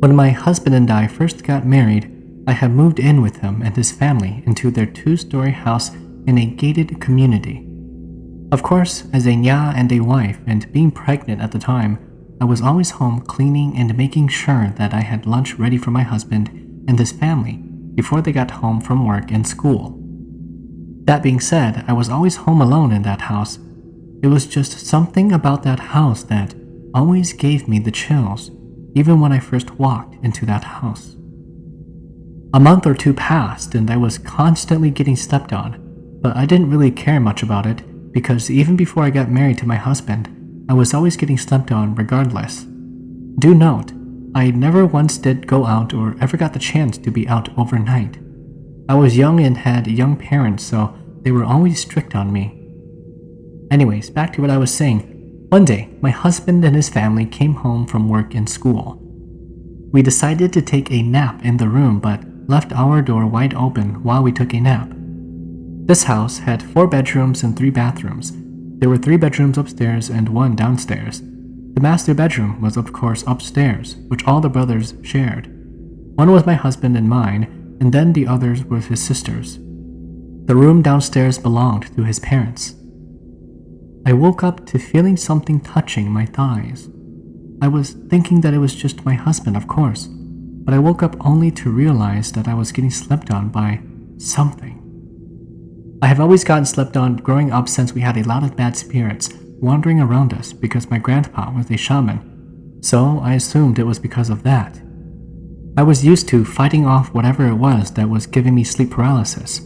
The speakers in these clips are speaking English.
When my husband and I first got married, I had moved in with him and his family into their two-story house in a gated community. Of course, as a nya and a wife and being pregnant at the time, I was always home cleaning and making sure that I had lunch ready for my husband and his family before they got home from work and school. That being said, I was always home alone in that house. It was just something about that house that always gave me the chills, even when I first walked into that house. A month or two passed and I was constantly getting stepped on, but I didn't really care much about it because even before I got married to my husband, I was always getting stepped on regardless. Do note, I never once did go out or ever got the chance to be out overnight. I was young and had young parents, so they were always strict on me. Anyways, back to what I was saying. One day, my husband and his family came home from work and school. We decided to take a nap in the room but left our door wide open while we took a nap. This house had 4 bedrooms and 3 bathrooms. There were 3 bedrooms upstairs and 1 downstairs. The master bedroom was of course upstairs, which all the brothers shared. One was my husband and mine, and then the others were his sisters. The room downstairs belonged to his parents. I woke up to feeling something touching my thighs. I was thinking that it was just my husband, of course, but I woke up only to realize that I was getting slept on by something. I have always gotten slept on growing up since we had a lot of bad spirits wandering around us because my grandpa was a shaman, so I assumed it was because of that. I was used to fighting off whatever it was that was giving me sleep paralysis.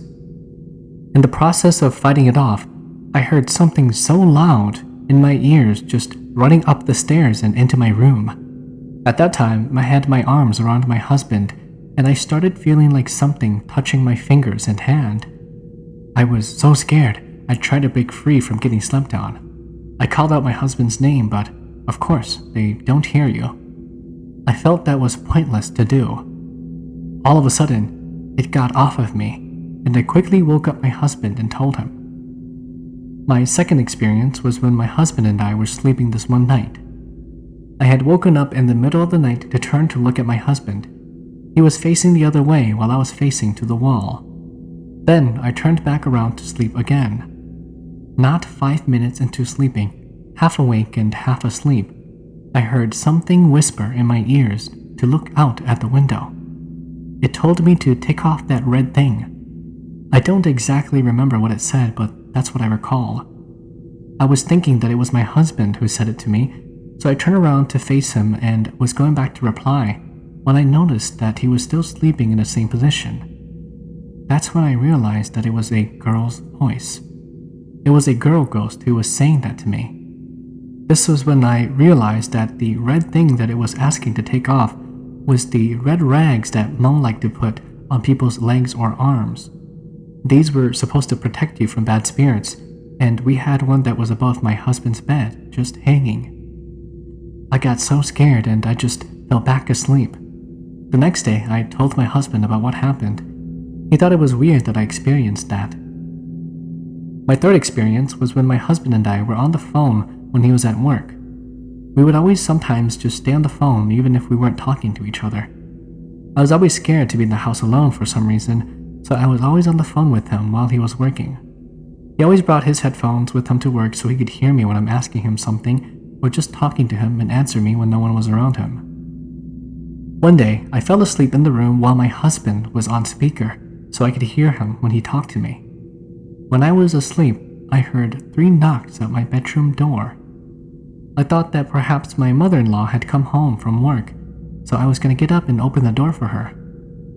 In the process of fighting it off, I heard something so loud in my ears just running up the stairs and into my room. At that time, I had my arms around my husband, and I started feeling like something touching my fingers and hand. I was so scared, I tried to break free from getting slept on. I called out my husband's name, but of course, they don't hear you. I felt that was pointless to do. All of a sudden, it got off of me, and I quickly woke up my husband and told him. My second experience was when my husband and I were sleeping this one night. I had woken up in the middle of the night to turn to look at my husband. He was facing the other way while I was facing to the wall. Then I turned back around to sleep again. Not 5 minutes into sleeping, half awake and half asleep, I heard something whisper in my ears to look out at the window. It told me to take off that red thing. I don't exactly remember what it said, but that's what I recall. I was thinking that it was my husband who said it to me, so I turned around to face him and was going back to reply when I noticed that he was still sleeping in the same position. That's when I realized that it was a girl's voice. It was a girl ghost who was saying that to me. This was when I realized that the red thing that it was asking to take off was the red rags that Hmong like to put on people's legs or arms. These were supposed to protect you from bad spirits, and we had one that was above my husband's bed, just hanging. I got so scared and I just fell back asleep. The next day, I told my husband about what happened. He thought it was weird that I experienced that. My third experience was when my husband and I were on the phone when he was at work. We would always sometimes just stay on the phone even if we weren't talking to each other. I was always scared to be in the house alone for some reason, so I was always on the phone with him while he was working. He always brought his headphones with him to work so he could hear me when I'm asking him something or just talking to him and answer me when no one was around him. One day, I fell asleep in the room while my husband was on speaker so I could hear him when he talked to me. When I was asleep, I heard 3 knocks at my bedroom door. I thought that perhaps my mother-in-law had come home from work, so I was going to get up and open the door for her.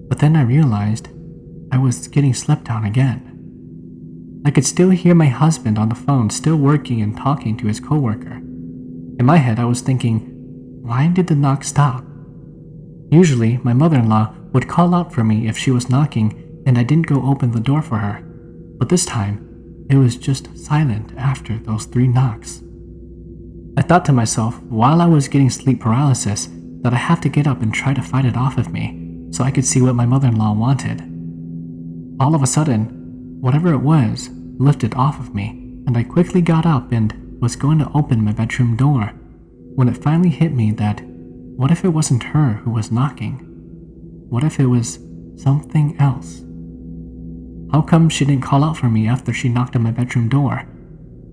But then I realized I was getting slept on again. I could still hear my husband on the phone still working and talking to his coworker. In my head, I was thinking, why did the knock stop? Usually, my mother-in-law would call out for me if she was knocking and I didn't go open the door for her. But this time, it was just silent after those 3 knocks. I thought to myself, while I was getting sleep paralysis, that I have to get up and try to fight it off of me so I could see what my mother-in-law wanted. All of a sudden, whatever it was lifted off of me, and I quickly got up and was going to open my bedroom door when it finally hit me that what if it wasn't her who was knocking? What if it was something else? How come she didn't call out for me after she knocked on my bedroom door?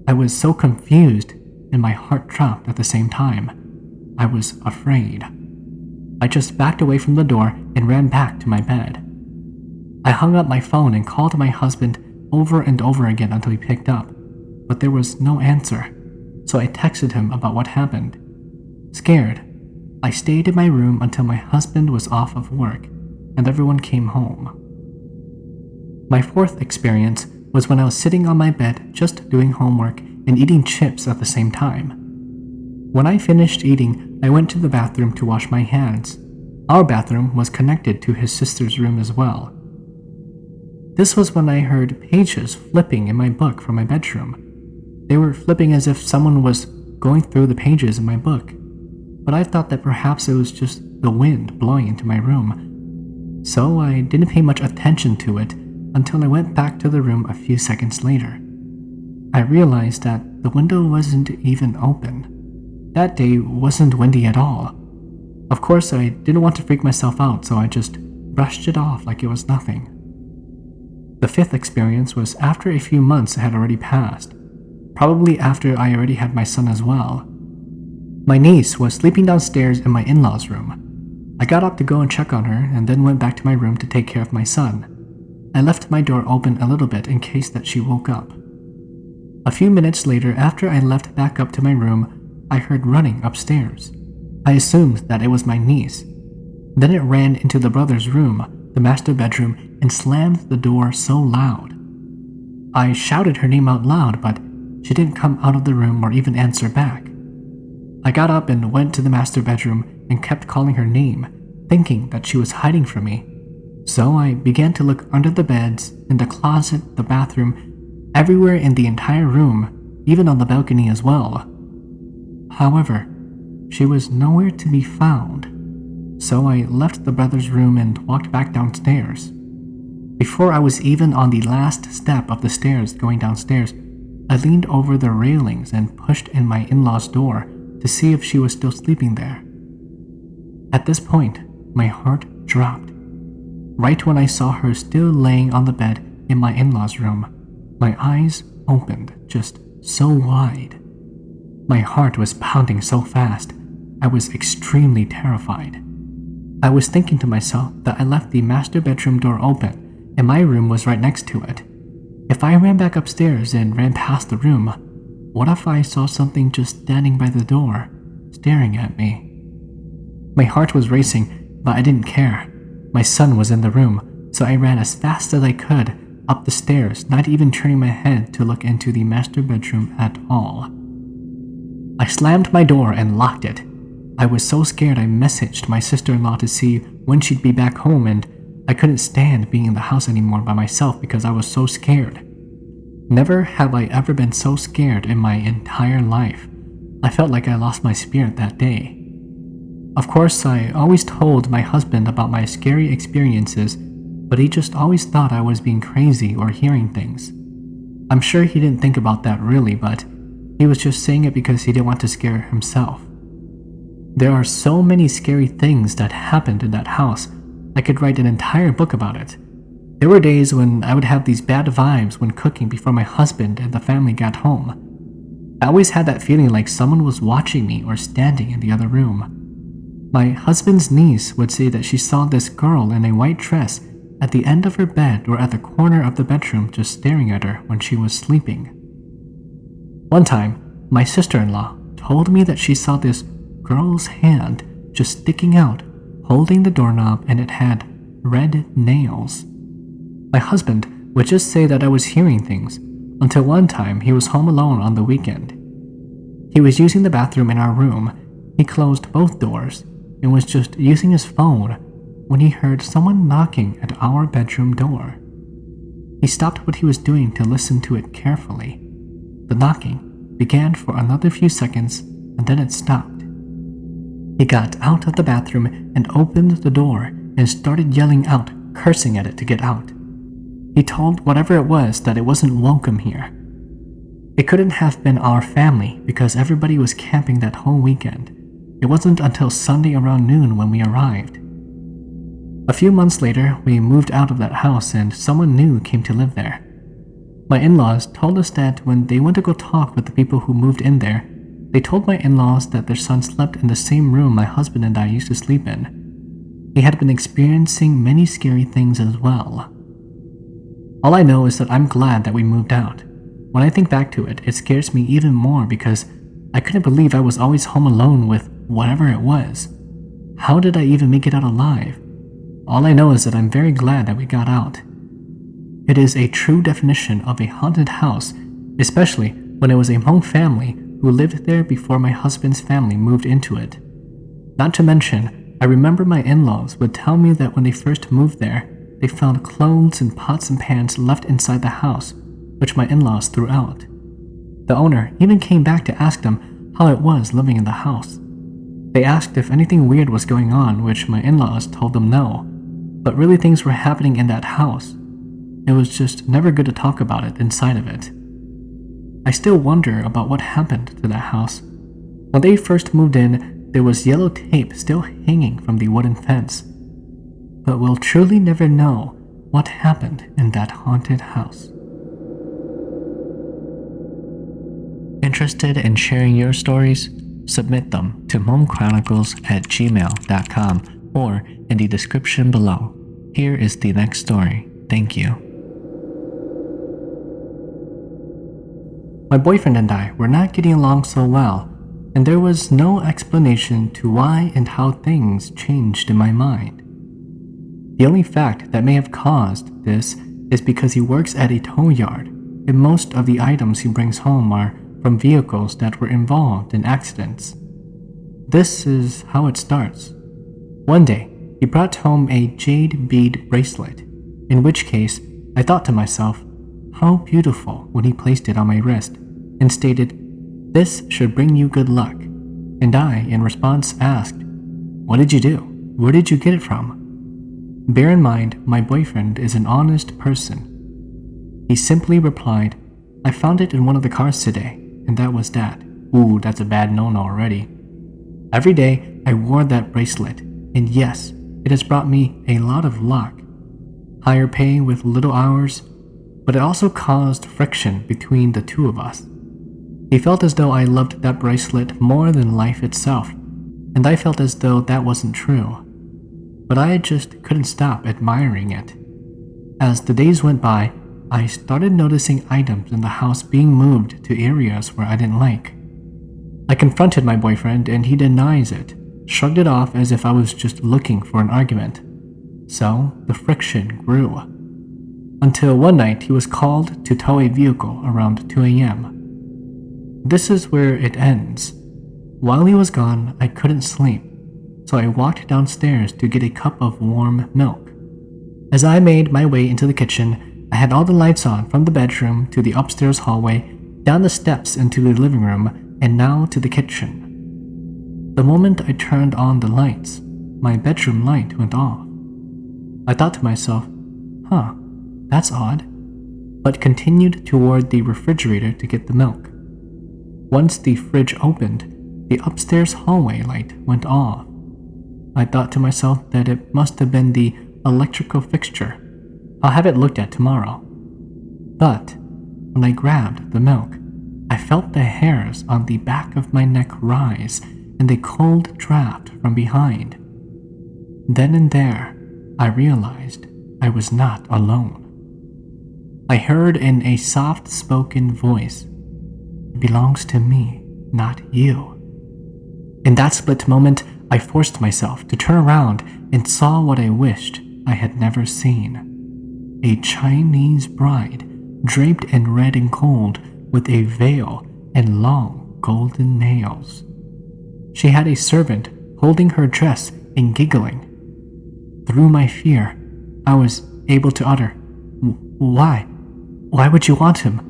I was so confused and my heart dropped at the same time. I was afraid. I just backed away from the door and ran back to my bed. I hung up my phone and called my husband over and over again until he picked up, but there was no answer, so I texted him about what happened. Scared, I stayed in my room until my husband was off of work and everyone came home. My fourth experience was when I was sitting on my bed just doing homework and eating chips at the same time. When I finished eating, I went to the bathroom to wash my hands. Our bathroom was connected to his sister's room as well. This was when I heard pages flipping in my book from my bedroom. They were flipping as if someone was going through the pages in my book, but I thought that perhaps it was just the wind blowing into my room, so I didn't pay much attention to it until I went back to the room a few seconds later. I realized that the window wasn't even open. That day wasn't windy at all. Of course, I didn't want to freak myself out, so I just brushed it off like it was nothing. The fifth experience was after a few months had already passed, probably after I already had my son as well. My niece was sleeping downstairs in my in-laws' room. I got up to go and check on her and then went back to my room to take care of my son. I left my door open a little bit in case that she woke up. A few minutes later, after I left back up to my room, I heard running upstairs. I assumed that it was my niece. Then it ran into the brother's room, the master bedroom, and slammed the door so loud. I shouted her name out loud, but she didn't come out of the room or even answer back. I got up and went to the master bedroom and kept calling her name, thinking that she was hiding from me. So I began to look under the beds, in the closet, the bathroom, everywhere in the entire room, even on the balcony as well. However, she was nowhere to be found, so I left the brother's room and walked back downstairs. Before I was even on the last step of the stairs going downstairs, I leaned over the railings and pushed in my in-law's door to see if she was still sleeping there. At this point, my heart dropped. Right when I saw her still laying on the bed in my in-law's room, my eyes opened just so wide. My heart was pounding so fast, I was extremely terrified. I was thinking to myself that I left the master bedroom door open and my room was right next to it. If I ran back upstairs and ran past the room, what if I saw something just standing by the door, staring at me? My heart was racing, but I didn't care. My son was in the room, so I ran as fast as I could up the stairs, not even turning my head to look into the master bedroom at all. I slammed my door and locked it. I was so scared I messaged my sister-in-law to see when she'd be back home, and I couldn't stand being in the house anymore by myself because I was so scared. Never have I ever been so scared in my entire life. I felt like I lost my spirit that day. Of course, I always told my husband about my scary experiences, but he just always thought I was being crazy or hearing things. I'm sure he didn't think about that really, but he was just saying it because he didn't want to scare himself. There are so many scary things that happened in that house, I could write an entire book about it. There were days when I would have these bad vibes when cooking before my husband and the family got home. I always had that feeling like someone was watching me or standing in the other room. My husband's niece would say that she saw this girl in a white dress at the end of her bed or at the corner of the bedroom just staring at her when she was sleeping. One time, my sister-in-law told me that she saw this girl's hand just sticking out, holding the doorknob, and it had red nails. My husband would just say that I was hearing things, until one time he was home alone on the weekend. He was using the bathroom in our room. He closed both doors and was just using his phone when he heard someone knocking at our bedroom door. He stopped what he was doing to listen to it carefully. The knocking began for another few seconds and then it stopped. He got out of the bathroom and opened the door and started yelling out, cursing at it to get out. He told whatever it was that it wasn't welcome here. It couldn't have been our family because everybody was camping that whole weekend. It wasn't until Sunday around noon when we arrived. A few months later, we moved out of that house and someone new came to live there. My in-laws told us that when they went to go talk with the people who moved in there, they told my in-laws that their son slept in the same room my husband and I used to sleep in. He had been experiencing many scary things as well. All I know is that I'm glad that we moved out. When I think back to it, it scares me even more because I couldn't believe I was always home alone with whatever it was. How did I even make it out alive? All I know is that I'm very glad that we got out. It is a true definition of a haunted house, especially when it was a Hmong family who lived there before my husband's family moved into it. Not to mention, I remember my in-laws would tell me that when they first moved there, they found clothes and pots and pans left inside the house, which my in-laws threw out. The owner even came back to ask them how it was living in the house. They asked if anything weird was going on, which my in-laws told them no, but really things were happening in that house. It was just never good to talk about it inside of it. I still wonder about what happened to that house. When they first moved in, there was yellow tape still hanging from the wooden fence. But we'll truly never know what happened in that haunted house. Interested in sharing your stories? Submit them to HmongChronicles@gmail.com or in the description below. Here is the next story. Thank you. My boyfriend and I were not getting along so well, and there was no explanation to why and how things changed in my mind. The only fact that may have caused this is because he works at a tow yard, and most of the items he brings home are from vehicles that were involved in accidents. This is how it starts. One day, he brought home a jade bead bracelet, in which case I thought to myself, how beautiful when he placed it on my wrist and stated, "This should bring you good luck." And I, in response, asked, "What did you do? Where did you get it from?" Bear in mind, my boyfriend is an honest person. He simply replied, "I found it in one of the cars today, and that was that." Ooh, that's a bad no-no already. Every day, I wore that bracelet, and yes, it has brought me a lot of luck. Higher pay with little hours, but it also caused friction between the two of us. He felt as though I loved that bracelet more than life itself, and I felt as though that wasn't true. But I just couldn't stop admiring it. As the days went by, I started noticing items in the house being moved to areas where I didn't like. I confronted my boyfriend and he denies it, shrugged it off as if I was just looking for an argument. So the friction grew. Until one night he was called to tow a vehicle around 2 a.m. This is where it ends. While he was gone, I couldn't sleep, so I walked downstairs to get a cup of warm milk. As I made my way into the kitchen, I had all the lights on from the bedroom to the upstairs hallway, down the steps into the living room, and now to the kitchen. The moment I turned on the lights, my bedroom light went off. I thought to myself, that's odd, but continued toward the refrigerator to get the milk. Once the fridge opened, the upstairs hallway light went off. I thought to myself that it must have been the electrical fixture. I'll have it looked at tomorrow. But when I grabbed the milk, I felt the hairs on the back of my neck rise and a cold draft from behind. Then and there, I realized I was not alone. I heard in a soft-spoken voice, "It belongs to me, not you." In that split moment, I forced myself to turn around and saw what I wished I had never seen. A Chinese bride, draped in red and gold, with a veil and long golden nails. She had a servant holding her dress and giggling. Through my fear, I was able to utter, "Why? Why would you want him?"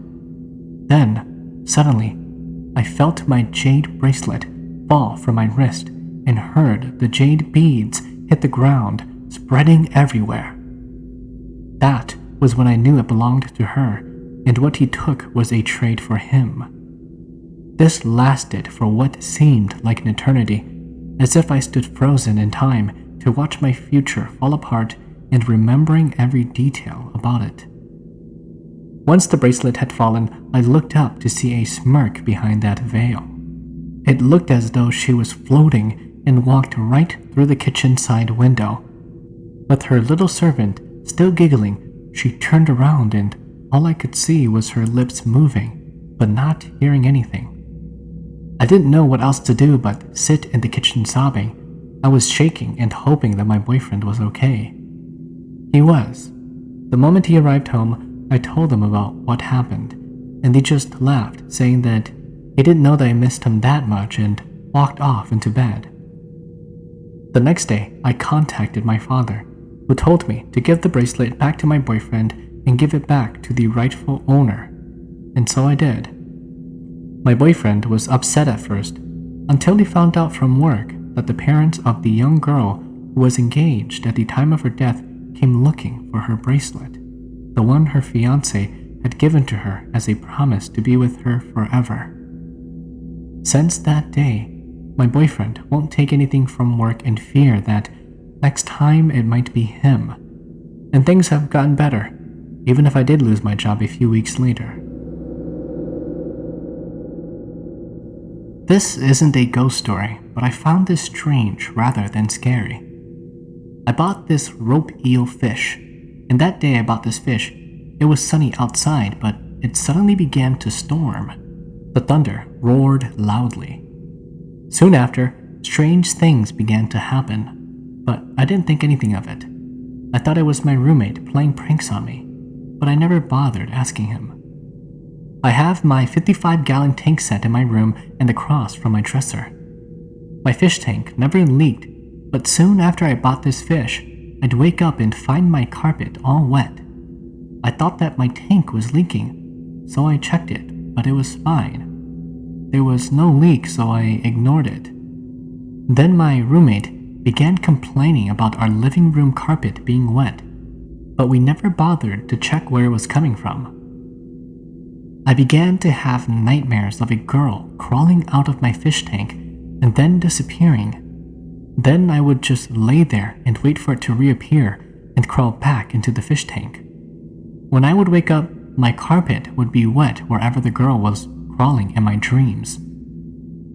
Then, suddenly, I felt my jade bracelet fall from my wrist and heard the jade beads hit the ground, spreading everywhere. That was when I knew it belonged to her, and what he took was a trade for him. This lasted for what seemed like an eternity, as if I stood frozen in time to watch my future fall apart and remembering every detail about it. Once the bracelet had fallen, I looked up to see a smirk behind that veil. It looked as though she was floating and walked right through the kitchen side window. With her little servant still giggling, she turned around and all I could see was her lips moving, but not hearing anything. I didn't know what else to do but sit in the kitchen sobbing. I was shaking and hoping that my boyfriend was okay. He was. The moment he arrived home, I told him about what happened, and he just laughed, saying that he didn't know that I missed him that much and walked off into bed. The next day, I contacted my father, who told me to give the bracelet back to my boyfriend and give it back to the rightful owner, and so I did. My boyfriend was upset at first, until he found out from work that the parents of the young girl who was engaged at the time of her death came looking for her bracelet, the one her fiancé had given to her as a promise to be with her forever. Since that day, my boyfriend won't take anything from work in fear that next time it might be him. And things have gotten better, even if I did lose my job a few weeks later. This isn't a ghost story, but I found this strange rather than scary. I bought this rope eel fish, and that day I bought this fish, it was sunny outside, but it suddenly began to storm. The thunder roared loudly. Soon after, strange things began to happen, but I didn't think anything of it. I thought it was my roommate playing pranks on me, but I never bothered asking him. I have my 55-gallon tank set in my room and across from my dresser. My fish tank never leaked, but soon after I bought this fish, I'd wake up and find my carpet all wet. I thought that my tank was leaking, so I checked it, but it was fine. There was no leak, so I ignored it. Then my roommate began complaining about our living room carpet being wet, but we never bothered to check where it was coming from. I began to have nightmares of a girl crawling out of my fish tank and then disappearing. Then I would just lay there and wait for it to reappear and crawl back into the fish tank. When I would wake up, my carpet would be wet wherever the girl was crawling in my dreams.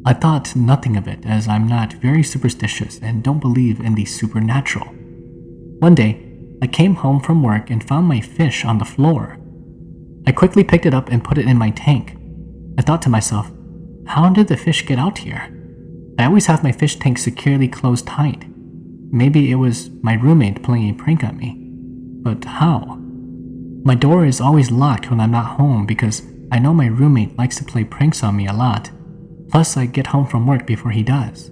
I thought nothing of it as I'm not very superstitious and don't believe in the supernatural. One day, I came home from work and found my fish on the floor. I quickly picked it up and put it in my tank. I thought to myself, how did the fish get out here? I always have my fish tank securely closed tight. Maybe it was my roommate playing a prank on me. But how? My door is always locked when I'm not home because I know my roommate likes to play pranks on me a lot. Plus, I get home from work before he does.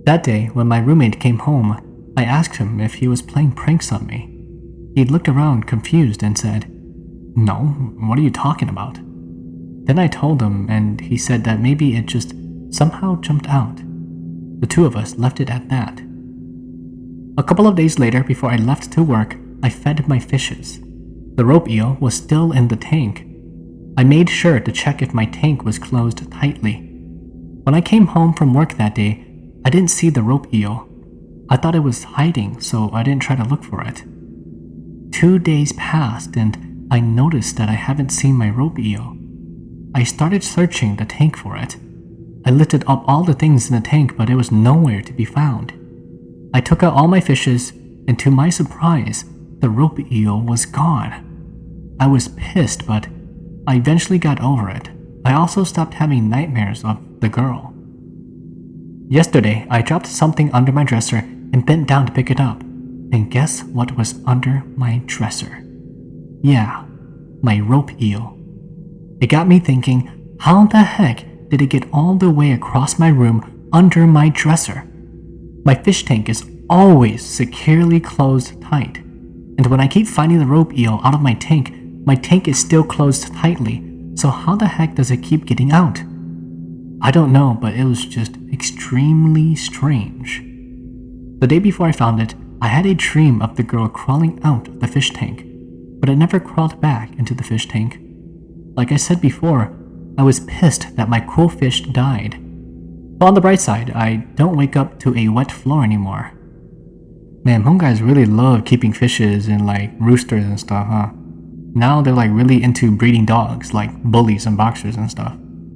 That day, when my roommate came home, I asked him if he was playing pranks on me. He looked around confused and said, "No, what are you talking about?" Then I told him, and he said that maybe it just somehow jumped out. The two of us left it at that. A couple of days later, before I left to work, I fed my fishes. The rope eel was still in the tank. I made sure to check if my tank was closed tightly. When I came home from work that day, I didn't see the rope eel. I thought it was hiding, so I didn't try to look for it. 2 days passed, and I noticed that I haven't seen my rope eel. I started searching the tank for it. I lifted up all the things in the tank, but it was nowhere to be found. I took out all my fishes, and to my surprise, the rope eel was gone. I was pissed, but I eventually got over it. I also stopped having nightmares of the girl. Yesterday, I dropped something under my dresser and bent down to pick it up. And guess what was under my dresser? Yeah, my rope eel. It got me thinking, how the heck did it get all the way across my room under my dresser? My fish tank is always securely closed tight. And when I keep finding the rope eel out of my tank is still closed tightly. So how the heck does it keep getting out? I don't know, but it was just extremely strange. The day before I found it, I had a dream of the girl crawling out of the fish tank, but it never crawled back into the fish tank. Like I said before, I was pissed that my cool fish died. But on the bright side, I don't wake up to a wet floor anymore. Man, Hmong guys really love keeping fishes and like roosters and stuff, huh? Now they're like really into breeding dogs, like bullies and boxers and stuff.